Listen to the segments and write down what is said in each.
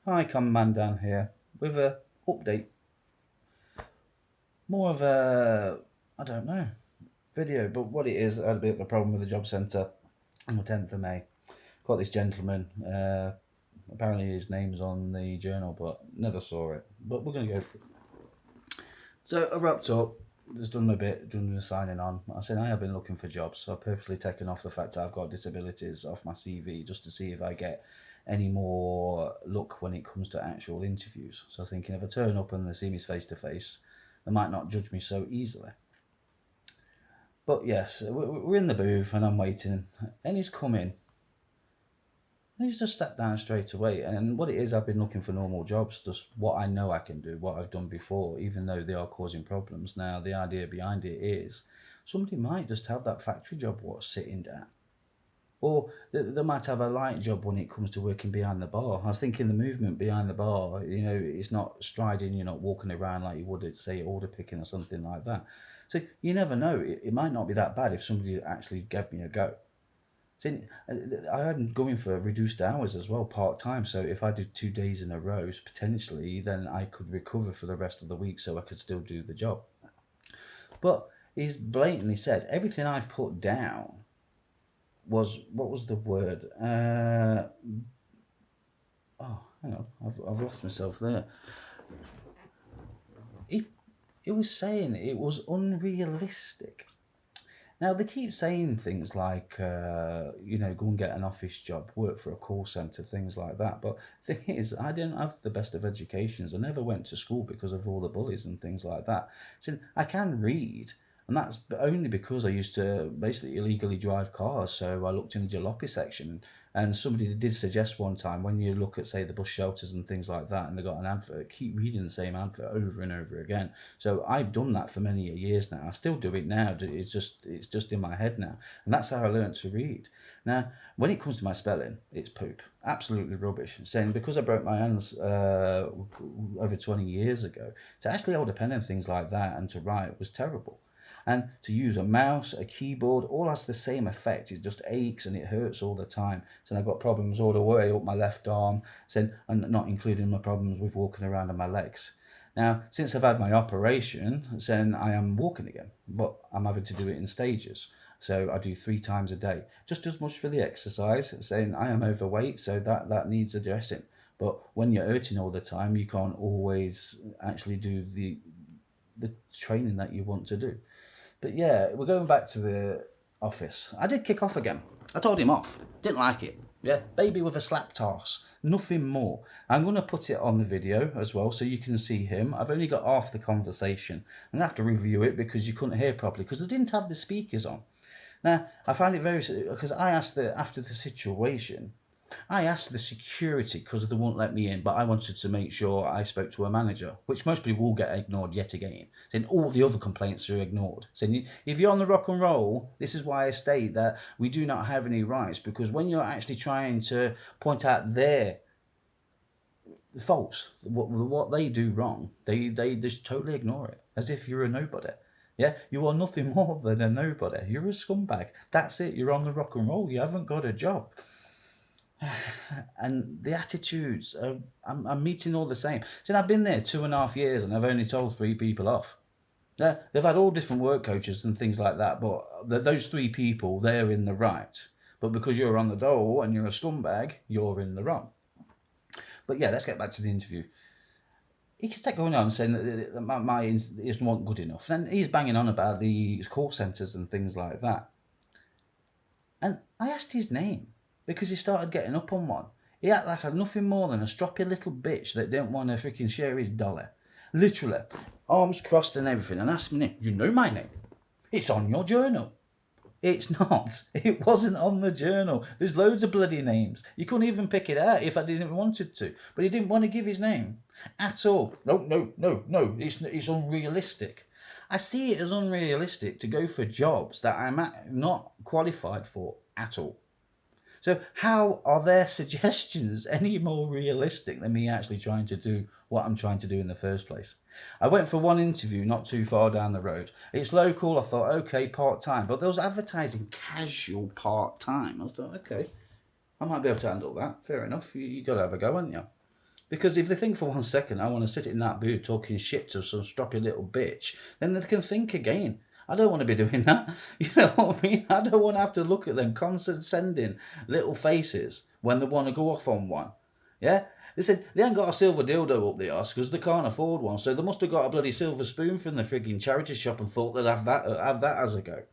Hi, Command Dan here with a update. More of a, I don't know, video, but what it is, I had a bit of a problem with the job centre on the 10th of May. Got this gentleman, apparently his name's on the journal, but never saw it. But we're going to go for it. So I wrapped up, just done my bit, done the signing on. I said I have been looking for jobs, so I've purposely taken off the fact that I've got disabilities off my CV just to see if I get any more luck when it comes to actual interviews. So I was thinking if I turn up and they see me face to face, they might not judge me so easily. But yes, we're in the booth and I'm waiting, and he's coming. And he's just sat down straight away. And what it is, I've been looking for normal jobs, just what I know I can do, what I've done before, even though they are causing problems. Now, the idea behind it is somebody might just have that factory job what's sitting down. Or they might have a light job when it comes to working behind the bar. I was thinking the movement behind the bar, it's not striding, you're not walking around like you would at, say, order picking or something like that. So you never know. It might not be that bad if somebody actually gave me a go. See, I had going for reduced hours as well, part time. So if I did 2 days in a row, potentially, then I could recover for the rest of the week, so I could still do the job. But he's blatantly said everything I've put down was, what was the word? Oh, hang on, I've lost myself there. He he was saying it was unrealistic. Now they keep saying things like, go and get an office job, work for a call centre, things like that. But the thing is, I didn't have the best of educations. I never went to school because of all the bullies and things like that. So I can read, and that's only because I used to basically illegally drive cars. So I looked in the jalopy section, and somebody did suggest one time when you look at, say, the bus shelters and things like that, and they got an advert, keep reading the same advert over and over again. So I've done that for many years now. I still do it now. It's just in my head now, and that's how I learned to read. Now, when it comes to my spelling, it's poop, absolutely rubbish. Saying because I broke my hands over 20 years ago, to actually hold a pen and things like that and to write was terrible. And to use a mouse, a keyboard, all has the same effect. It just aches and it hurts all the time. So I've got problems all the way up my left arm, and not including my problems with walking around on my legs. Now, since I've had my operation, then I am walking again, but I'm having to do it in stages. So I do 3 times a day, just as much for the exercise, saying I am overweight, so that needs addressing. But when you're hurting all the time, you can't always actually do the training that you want to do. But yeah, we're going back to the office. I did kick off again. I told him off. Didn't like it. Yeah, baby with a slap toss. Nothing more. I'm going to put it on the video as well so you can see him. I've only got half the conversation. I'm going to have to review it because you couldn't hear properly because I didn't have the speakers on. Now, I find it very... because I asked after the situation, I asked the security because they won't let me in, but I wanted to make sure I spoke to a manager, which most people will get ignored yet again. Then all the other complaints are ignored. Saying if you're on the rock and roll, this is why I state that we do not have any rights, because when you're actually trying to point out their faults, what they do wrong, they just totally ignore it as if you're a nobody. Yeah, you are nothing more than a nobody. You're a scumbag. That's it. You're on the rock and roll. You haven't got a job. And the attitudes, I'm meeting all the same. See, I've been there 2.5 years and I've only told 3 people off. Yeah, they've had all different work coaches and things like that, but those 3 people, they're in the right. But because you're on the dole and you're a scumbag, you're in the wrong. But yeah, let's get back to the interview. He kept going on saying that my isn't good enough. And he's banging on about the call centres and things like that. And I asked his name because he started getting up on one. He acted like nothing more than a stroppy little bitch that didn't want to freaking share his dollar. Literally, arms crossed and everything, and asked me, you know my name? It's on your journal. It's not. It wasn't on the journal. There's loads of bloody names. You couldn't even pick it out if I didn't wanted to. But he didn't want to give his name at all. No. It's unrealistic. I see it as unrealistic to go for jobs that I'm not qualified for at all. So how are their suggestions any more realistic than me actually trying to do what I'm trying to do in the first place? I went for one interview not too far down the road. It's local. I thought, okay, part-time. But there was advertising casual part-time. I thought, okay, I might be able to handle that. Fair enough. You got to have a go, haven't you? Because if they think for 1 second, I want to sit in that booth talking shit to some stroppy little bitch, then they can think again. I don't want to be doing that. You know what I mean? I don't want to have to look at them condescending little faces when they want to go off on one. Yeah? They said they ain't got a silver dildo up the arse because they can't afford one, so they must have got a bloody silver spoon from the frigging charity shop and thought they'd have that as a go.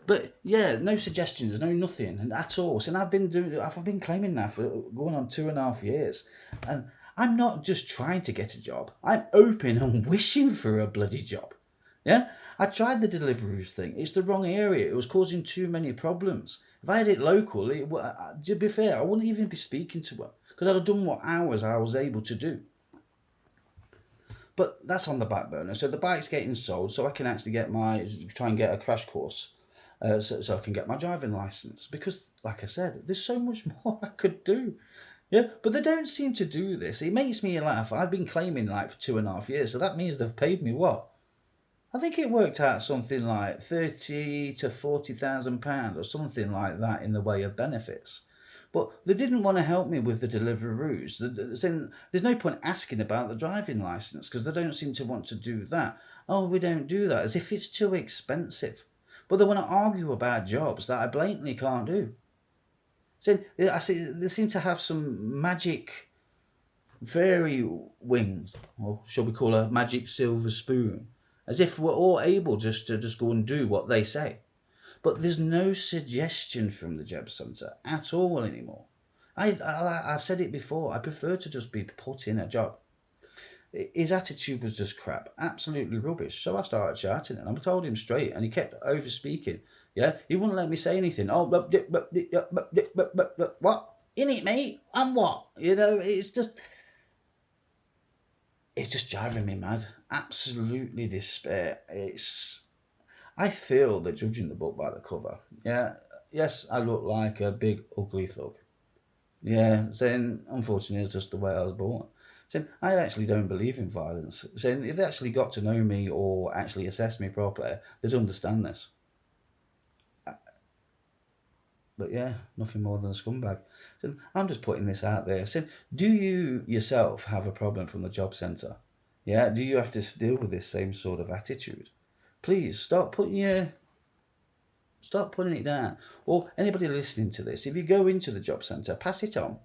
But yeah, no suggestions, no nothing at all. So I've been claiming that for going on 2.5 years, and I'm not just trying to get a job. I'm open and wishing for a bloody job. Yeah, I tried the deliveries thing. It's the wrong area. It was causing too many problems. If I had it local, to be fair, I wouldn't even be speaking to her because I'd have done what hours I was able to do. But that's on the back burner. So the bike's getting sold, so I can actually try and get a crash course. So I can get my driving license, because like I said, there's so much more I could do. Yeah, but they don't seem to do this. It makes me laugh. I've been claiming like for 2.5 years, so that means they've paid me what? I think it worked out something like 30 to 40,000 pounds or something like that in the way of benefits. But they didn't want to help me with the Deliveroos. There's no point asking about the driving license because they don't seem to want to do that. Oh, we don't do that, as if it's too expensive. But they want to argue about jobs that I blatantly can't do. So I see they seem to have some magic fairy wings, or shall we call a magic silver spoon, as if we're all able just to go and do what they say. But there's no suggestion from the job centre at all anymore. I've said it before, I prefer to just be put in a job. His attitude was just crap, absolutely rubbish. So I started shouting and I told him straight, and he kept over speaking. Yeah, he wouldn't let me say anything. Oh, what? In it, mate? And what? You know, it's just driving me mad. Absolutely despair. I feel they're judging the book by the cover. Yeah, yes, I look like a big ugly thug. Yeah, saying unfortunately it's just the way I was born. Saying I actually don't believe in violence. Saying if they actually got to know me or actually assess me properly, they'd understand this. But yeah, nothing more than a scumbag. So I'm just putting this out there. Saying, do you yourself have a problem from the job centre? Yeah, do you have to deal with this same sort of attitude? Please start putting it down. Or anybody listening to this, if you go into the job centre, pass it on.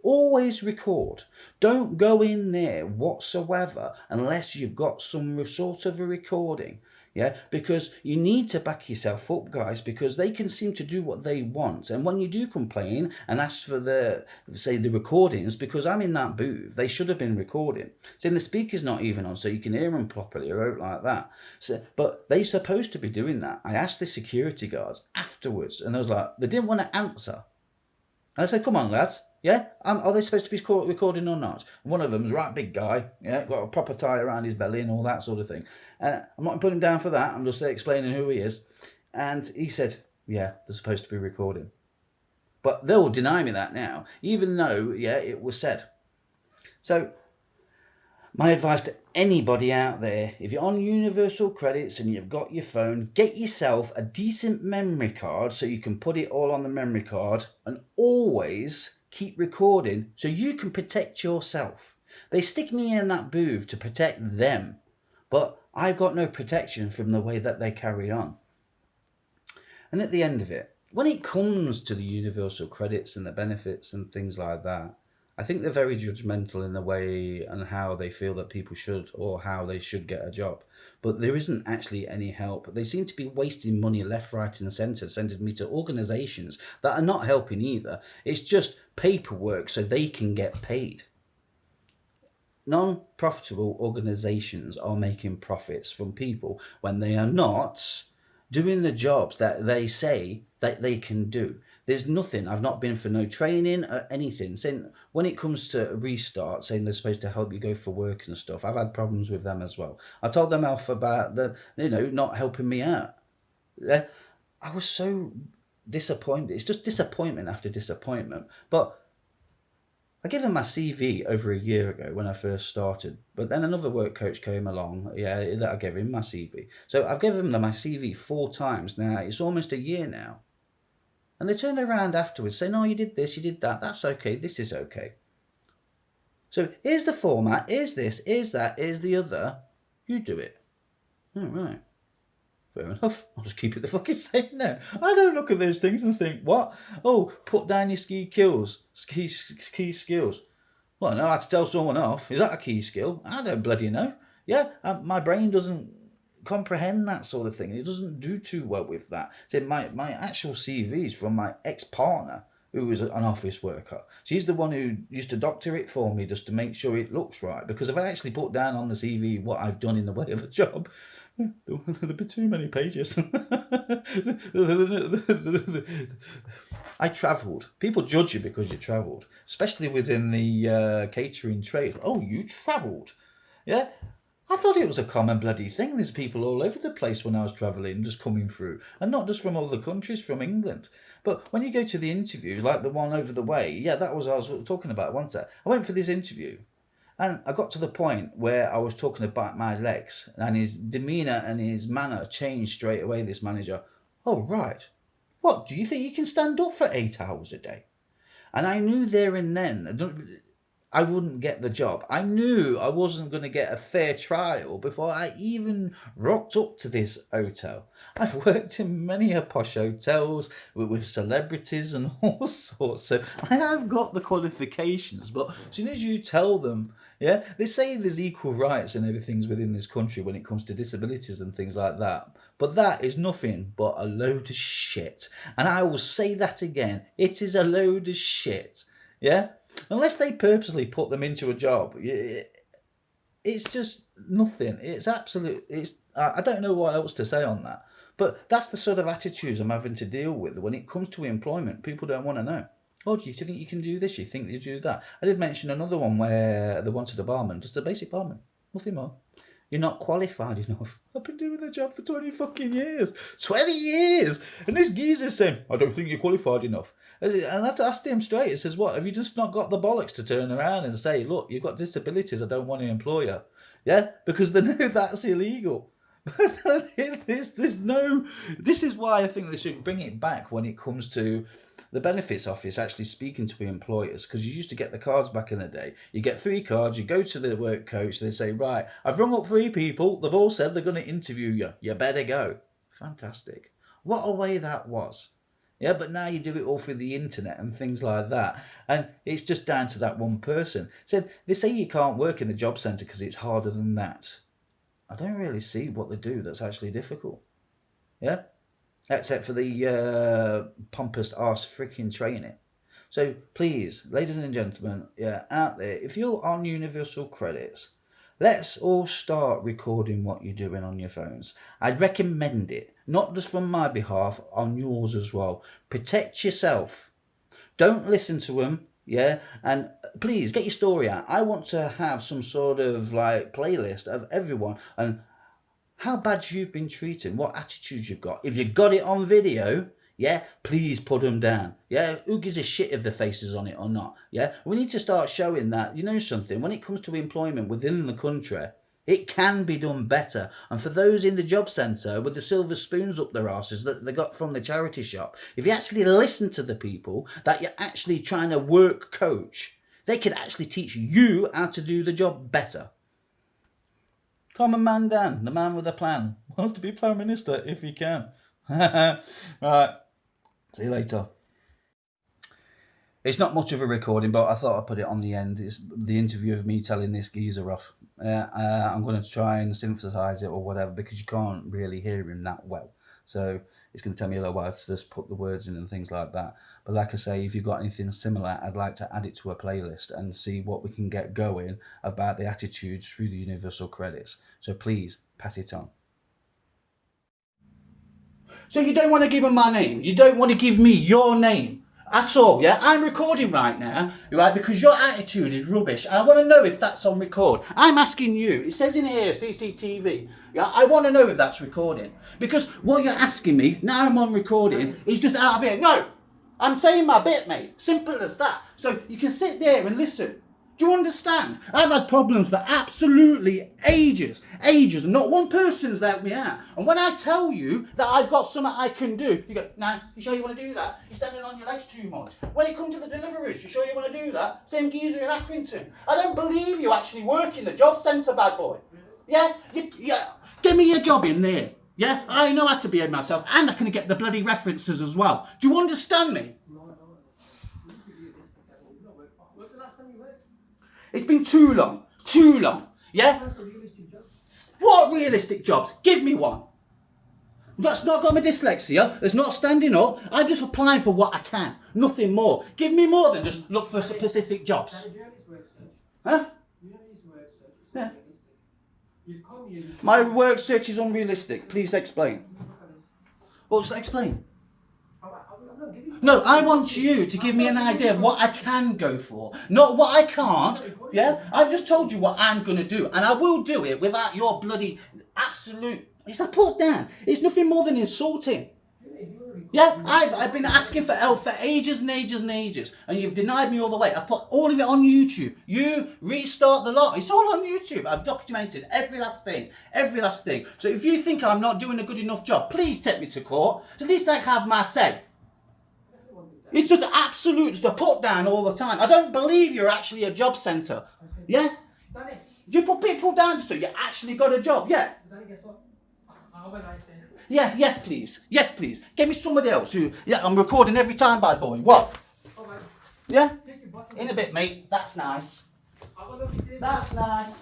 Always record. Don't go in there whatsoever unless you've got some sort of a recording. Yeah, because you need to back yourself up, guys, because they can seem to do what they want. And when you do complain and ask for the recordings, because I'm in that booth, they should have been recording. So the speaker's not even on, so you can hear them properly or out like that. So, but they're supposed to be doing that. I asked the security guards afterwards, and they was like, they didn't want to answer. And I said, come on, lads. Yeah, are they supposed to be recording or not? And one of them's a right big guy, yeah, got a proper tie around his belly and all that sort of thing. I'm not putting him down for that, I'm just explaining who he is. And he said, yeah, they're supposed to be recording. But they'll deny me that now, even though, yeah, it was said. So my advice to anybody out there, if you're on universal credits and you've got your phone, get yourself a decent memory card so you can put it all on the memory card, and always keep recording so you can protect yourself. They stick me in that booth to protect them, but I've got no protection from the way that they carry on. And at the end of it, when it comes to the universal credits and the benefits and things like that, I think they're very judgmental in the way and how they feel that people should, or how they should get a job. But there isn't actually any help. They seem to be wasting money left, right and centre, sending me to organisations that are not helping either. It's just paperwork so they can get paid. Non-profitable organisations are making profits from people when they are not doing the jobs that they say that they can do. There's nothing. I've not been for no training or anything. Saying when it comes to restart, saying they're supposed to help you go for work and stuff, I've had problems with them as well. I told them off about not helping me out. I was so disappointed. It's just disappointment after disappointment. But I gave them my CV over a year ago when I first started, but then another work coach came along. Yeah, I gave him my CV. So I've given them my CV 4 times now. It's almost a year now. And they turned around afterwards saying, oh, you did this, you did that. That's okay. This is okay. So here's the format, here's this, here's that, here's the other. You do it. All right. Fair enough. I'll just keep it the fucking same now. I don't look at those things and think, what? Oh, put down your key skills. Well, I know how to tell someone off. Is that a key skill? I don't bloody know. Yeah, my brain doesn't comprehend that sort of thing. It doesn't do too well with that. So my actual CV is from my ex-partner, who was an office worker. She's the one who used to doctor it for me just to make sure it looks right. Because if I actually put down on the CV what I've done in the way of a job, there'd be too many pages. I travelled. People judge you because you travelled, especially within the catering trade. Oh, you travelled. Yeah? I thought it was a common bloody thing. There's people all over the place when I was travelling, just coming through. And not just from other countries, from England. But when you go to the interviews, like the one over the way, yeah, that was what I was talking about, wasn't it? I went for this interview. And I got to the point where I was talking about my legs, and his demeanour and his manner changed straight away, this manager. Oh, right. What, do you think you can stand up for 8 hours a day? And I knew there and then I wouldn't get the job. I knew I wasn't going to get a fair trial before I even rocked up to this hotel. I've worked in many a posh hotels with celebrities and all sorts, so I have got the qualifications. But as soon as you tell them, yeah, they say there's equal rights and everything's within this country when it comes to disabilities and things like that. But that is nothing but a load of shit. And I will say that again. It is a load of shit. Yeah? Unless they purposely put them into a job, it's just nothing. It's absolute. I don't know what else to say on that. But that's the sort of attitudes I'm having to deal with when it comes to employment. People don't want to know. Oh, do you think you can do this? You think you do that? I did mention another one where they wanted a barman, just a basic barman, nothing more. You're not qualified enough. I've been doing the job for 20 fucking years. 20 years! And this geezer's saying, I don't think you're qualified enough. And I had to ask him straight. It says, what, have you just not got the bollocks to turn around and say, look, you've got disabilities, I don't want to employ you? Yeah? Because they know that's illegal. This is why I think they should bring it back when it comes to the benefits office actually speaking to employers, because you used to get the cards back in the day. You get 3 cards, you go to the work coach, they say, right, I've rung up 3 people, they've all said they're going to interview you, you better go. Fantastic. What a way that was. Yeah, but now you do it all through the internet and things like that, and it's just down to that one person. So they say you can't work in the job centre because it's harder than that. I don't really see what they do that's actually difficult. Yeah? Except for the pompous arse freaking training. So please, ladies and gentlemen, yeah, out there, if you're on universal credits, let's all start recording what you're doing on your phones. I'd recommend it, not just from my behalf, on yours as well. Protect yourself. Don't listen to them, yeah? And please, get your story out. I want to have some sort of like playlist of everyone and how bad you've been treated, what attitudes you've got. If you got it on video, yeah, please put them down. Yeah, who gives a shit if the face is on it or not? Yeah, we need to start showing that, you know something, when it comes to employment within the country, it can be done better. And for those in the job centre with the silver spoons up their asses that they got from the charity shop, if you actually listen to the people that you're actually trying to work coach, they could actually teach you how to do the job better. Common man Dan, the man with a plan, wants to be Prime Minister if he can. Right, see you later. It's not much of a recording, but I thought I'd put it on the end. It's the interview of me telling this geezer off. I'm going to try and synthesize it or whatever, because you can't really hear him that well. So it's going to take me a little while to just put the words in and things like that. But like I say, if you've got anything similar, I'd like to add it to a playlist and see what we can get going about the attitudes through the universal credits. So please, pass it on. So you don't want to give him my name? You don't want to give me your name? At all, yeah? I'm recording right now, right, because your attitude is rubbish. I want to know if that's on record. I'm asking you. It says in here, CCTV. Yeah, I want to know if that's recording. Because what you're asking me, now I'm on recording, is just out of here. No! I'm saying my bit, mate. Simple as that. So you can sit there and listen. Do you understand? I've had problems for absolutely ages, and not one person's helped me out. And when I tell you that I've got something I can do, you go, "Nah, you sure you want to do that? You're standing on your legs too much." When it comes to the deliveries, you sure you want to do that? Same geezer in Accrington. I don't believe you actually work in the job centre, bad boy. Yeah? Yeah. Give me your job in there. Yeah? I know how to behave myself, and I can get the bloody references as well. Do you understand me? It's been too long. Too long. Yeah? What realistic jobs? Give me one. That's not got my dyslexia. There's not standing up. I'm just applying for what I can. Nothing more. Give me more than just look for specific jobs. Huh? Yeah. My work search is unrealistic. Please explain. Well, explain. No, I want you to give me an idea of what I can go for, not what I can't. Yeah? I've just told you what I'm going to do, and I will do it without your bloody absolute... It's a put down. It's nothing more than insulting. Yeah? I've been asking for help for ages and ages and ages, and you've denied me all the way. I've put all of it on YouTube. You restart the lot. It's all on YouTube. I've documented every last thing. Every last thing. So if you think I'm not doing a good enough job, please take me to court. So at least I have my say. It's just absolute, just a put down all the time. I don't believe you're actually a job centre. Yeah? You put people down so you actually got a job, yeah? Yeah, yes please. Yes please. Get me somebody else who, yeah, I'm recording every time, bad boy. What? Yeah? In a bit, mate. That's nice. That's nice.